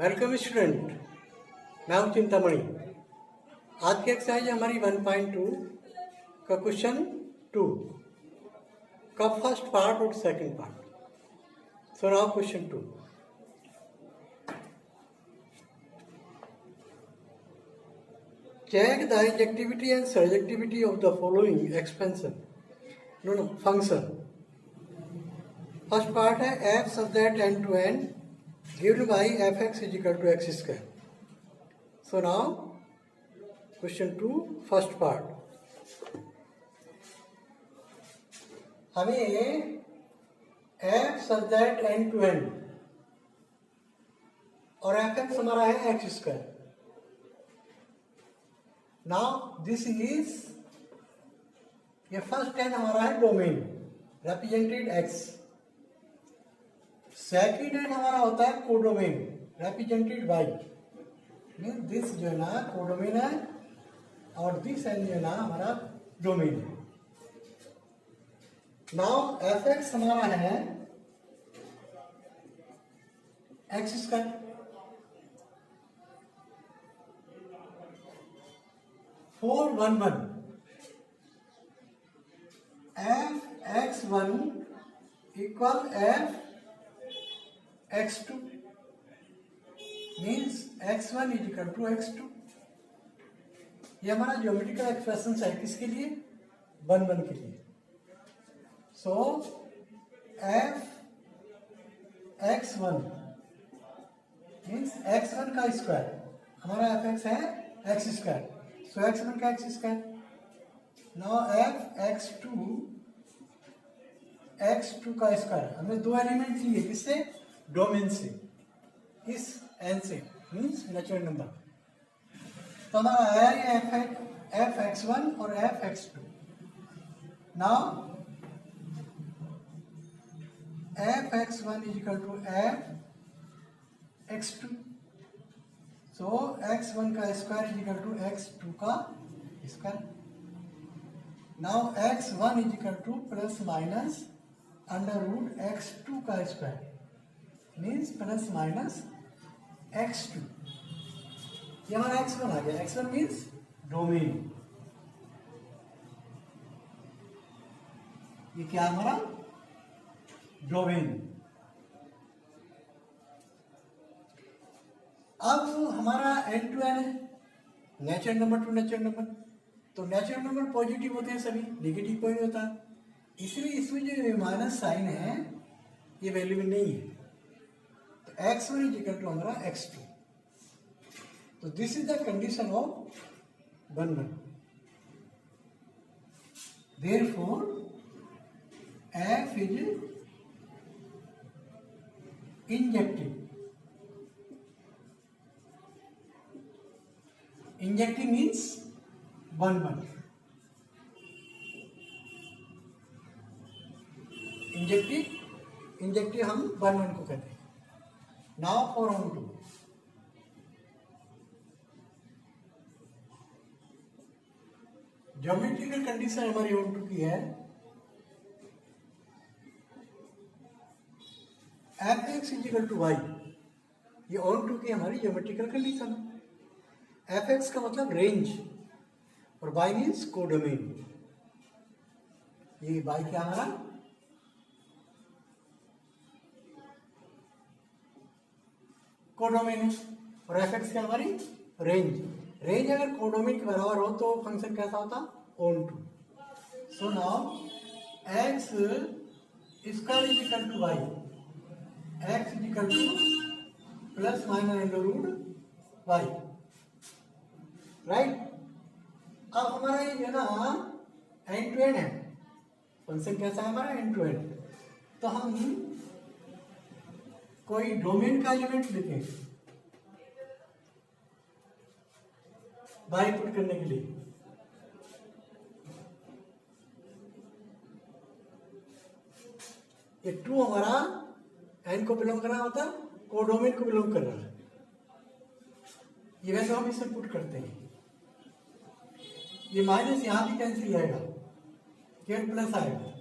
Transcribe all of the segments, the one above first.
Welcome student, मैं हूं चिंतामणि। आज की एक्सरसाइज हमारी 1.2 का क्वेश्चन 2 का फर्स्ट पार्ट और second part. So now question 2। Check the injectivity and surjectivity of the following expansion. No, function. First part है f such that end to end given by fx is equal to x square. So now question 2 first part. हमें f such that end to end और fx हमारा है x square. Now this is ये first and हमारा है domain represented x. Second and हमारा होता है codomain represented y. Mean this जो है ना कोडोमेन है और दिस एंड जो है ना हमारा डोमेन है. नाउ fx हमारा है x square. For one one f(x1) equal f(x2) means x1 is equal to x2. ये हमारा ज्योमेट्रिकल एक्सप्रेशन है किसके लिए? 1 1 के लिए. सो f(x1) मीन्स x1 का स्क्वायर हमारा fx है x स्क्वायर. सो x1 का x square. Now f(x2) x2 का स्क्वायर. हमने दो एलिमेंट लिए किससे? डोमेन से, इस n से मीन्स नेचुरल नंबर. तो हमारा है f(x1) और f(x2). Now f(x1) is equal to f(x2). So x1 का square is equal to x2 का square. Now x1 is equal to plus minus under root x2 का square means plus minus x2. ये हमारा x1 आ गया. x1 means domain. ये क्या हमारा domain. अब हमारा एंड टू एंड है natural number two natural number. तो नेचुरल नंबर पॉजिटिव होते हैं सभी, नेगेटिव कोई नहीं होता. इसलिए इसमें जो माइनस साइन है ये वैल्यू में नहीं है. तो x1 इज इक्वल टू हमारा x2. तो this is the condition of 1 1. Therefore f is injective. Injective means 1 1. Injective हम 1 1 को कहते हैं. Now for onto. Geometrical condition हमारी ऑन टू की है fx is equal to y. ये ऑन टू की हमारी ज्योमेट्रिकल कंडीशन है. fx का मतलब रेंज और y मीन्स कोडोमेन. ये y क्या हमारा कोडोमेन है और fx क्या हमारी रेंज. रेंज अगर कोडोमेन के बराबर हो तो फंक्शन कैसा होता? Onto. So now x square is equal to y. x is equal to plus minus under root y. Right. अब हमारा ये जो ना एंड टू एंड है. फंक्शन कैसा है हमारा? End to end. तो हम कोई डोमेन का एलिमेंट लेते हैं बाई पुट करने के लिए. ये 2 हमारा एन को बिलोंग कर रहा होता, कोडोमेन को बिलोंग कर रहा है. ये वैसे हम इसे पुट करते हैं. ये माइनस यहां भी कैंसिल जाएगा, केवल प्लस आएगा.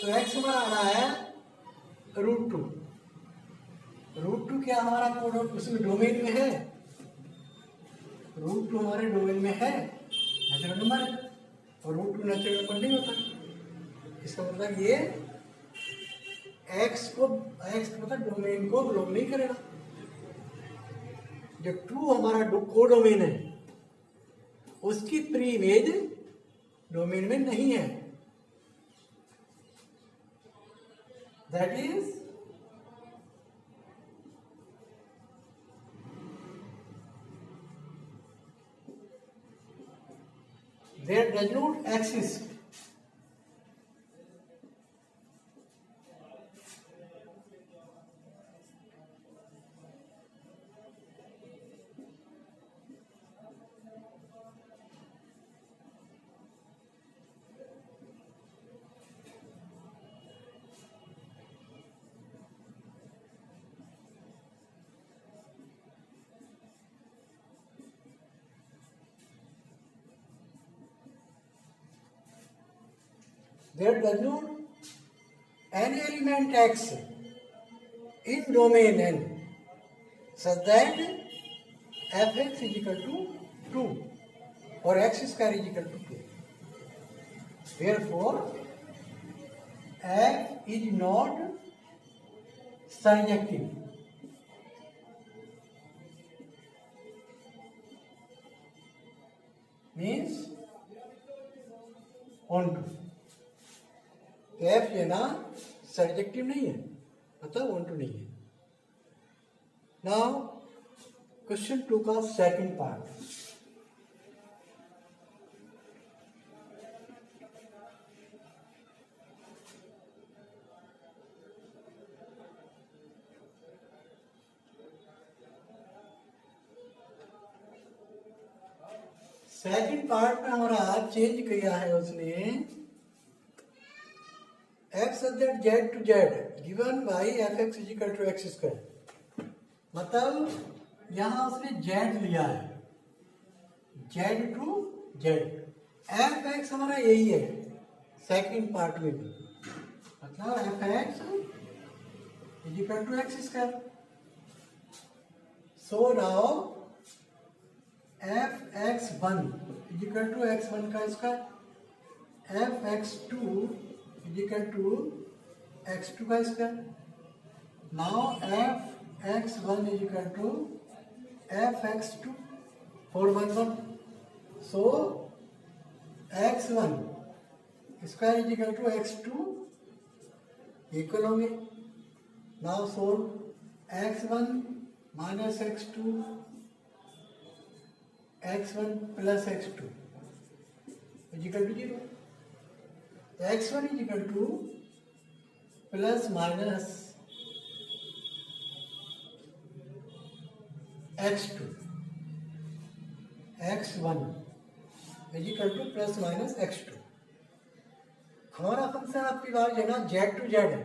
तो x हमारा आ रहा है √2। √2 क्या हमारा कोड उसमें डोमेन में है, √2 हमारे डोमेन में है, नेचुरल नंबर है, और √2 नेचुरल नंबर नहीं होता। इसका मतलब ये x मतलब डोमेन को बिलोंग नहीं करेगा। जो 2 हमारा कोडोमेन है उसकी प्री इमेज डोमेन में नहीं है, that is there does not exist there does not any element x in domain n such that fx is equal to 2 or x square is equal to 2. Therefore, f is not surjective. Means onto. F लेना surjective नहीं है, मतलब on to नहीं है। Now question 2 का second part. Second part में हमारा change किया है उसने x such that z to z given by fx is equal to x square। मतलब यहां उसने z लिया है, z to z। fx हमारा यही है सेकंड पार्ट में भी, मतलब fx is equal to x square। So now fx1 is equal to x1 का square, fx2 is equal to x2 का square. Now fx1 is equal to fx2 411। So x1 square is equal to x2 equal होंगे। Now solve x1 minus x2 x1 plus x2 is equal to 0। x1 is equal to plus minus x2, x1 is equal to plus minus x2। हमारा function आपकी बात है ना z to z है,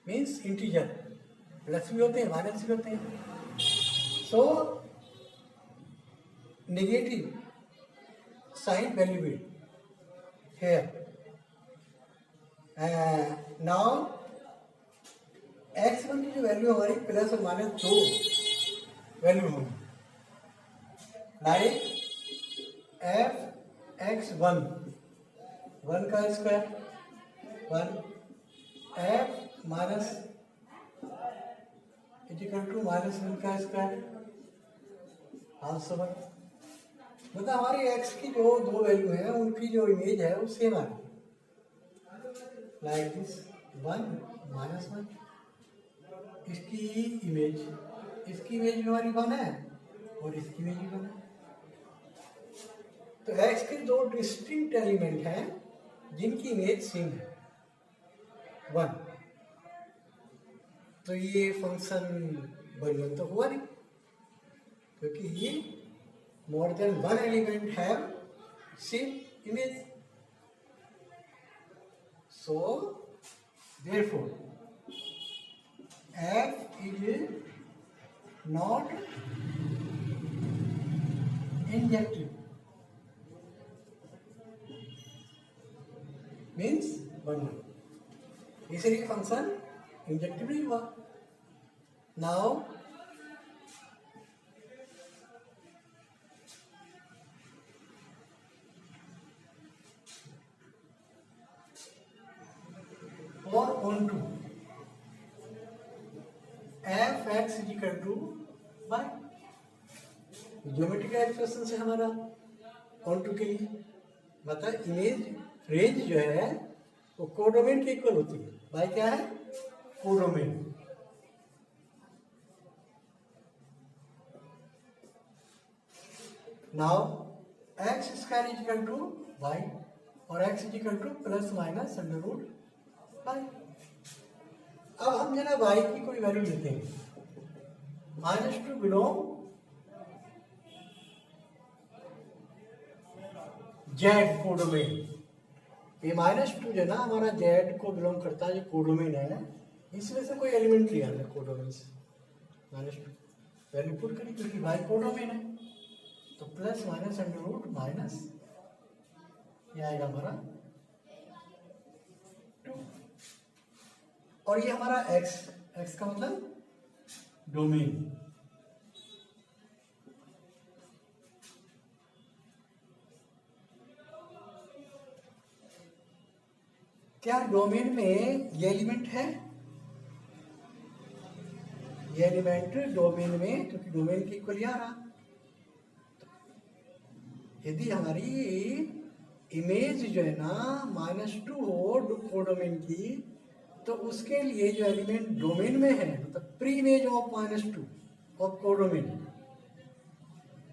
means integer, plus भी होते हैं minus भी होते हैं। सो नेगेटिव साइन वैल्यू भी है। नाउ x1 की जो वैल्यू हमारी प्लस और माइनस दो वैल्यू होंगी, लाइक fx1 1 का square 1, f minus equal to -1 का स्क्वायर आंसर। मतलब हमारी x की जो दो वैल्यू है उनकी जो इमेज है वो सेम आ रही है, लाइक दिस 1 -1। इसकी इमेज भी हमारी 1 है और इसकी इमेज भी 1 है। तो x के दो डिस्टिंक्ट एलिमेंट हैं जिनकी इमेज सेम है 1। तो ये फंक्शन बन तो हुआ नहीं, क्योंकि ये more than 1 element have same image. So therefore f is not injective, means 1। इसलिए फंक्शन इंजेक्टिव नहीं हुआ। नाउ और onto F X is equal to Y, geometrical expression से हमारा ऑन टू के लिए बता इमेज रेंज जो है वो कोडोमेन के इक्वल होती है। बाय क्या है? Codomain. Now x square is equal to y और x is equal to plus minus under root y. अब हम जना वाई की कोई वैल्यू लेते हैं, -2 बिलोंग जेड कोडोमेन। ये -2 जो ना हमारा जेड को बिलोंग करता है, जो कोडोमेन है, इसमें से कोई एलिमेंट लिया है कोडोमेन से -2 वैल्यू पुट करी क्योंकि वाई कोडोमेन है, तो plus minus under root minus ये आएगा हमारा 2 और ये हमारा एक्स का मतलब डोमेन। क्या डोमेन में ये एलिमेंट है? ये एलिमेंट डोमेन में, क्योंकि डोमेन के इक्वल आ रहा, यदि हमारी इमेज जो है ना -2 हो कोडोमेन की, तो उसके लिए जो एलिमेंट डोमेन में है, मतलब pre image of -2 of codomain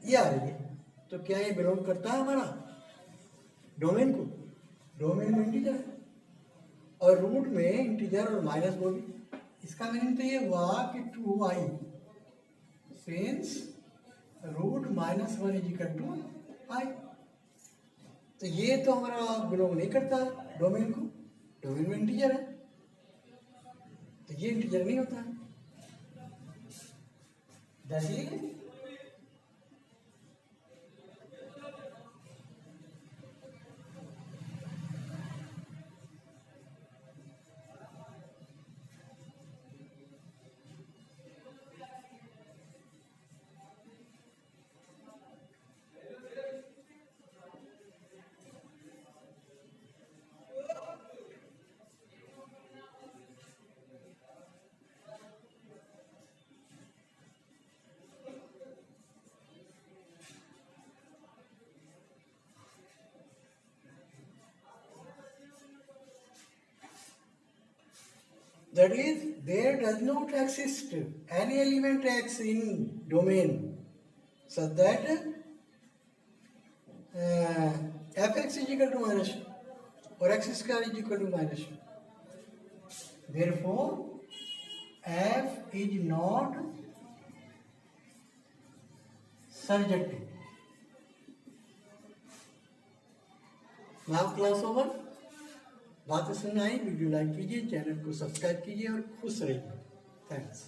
ये आ रही है, तो क्या ये बिलोंग करता है हमारा डोमेन को? डोमेन में इंटीजर है और रूट में इंटीजर और माइनस वो भी। इसका मीनिंग तो ये हुआ कि 2i since root -1 is equal to i, तो ये तो हमारा बिलोंग नहीं करता डोमेन को, डोमेन में इंटीजर है, तो ये इंटीजर नहीं होता है। That is that is there does not exist any element x in domain such that fx is equal to -2 or x square is equal to -2. Therefore f is not surjective. Now class over. बातें सुनना आई, video like कीजिए, channel को subscribe कीजिए और खुश रहिए। Thanks.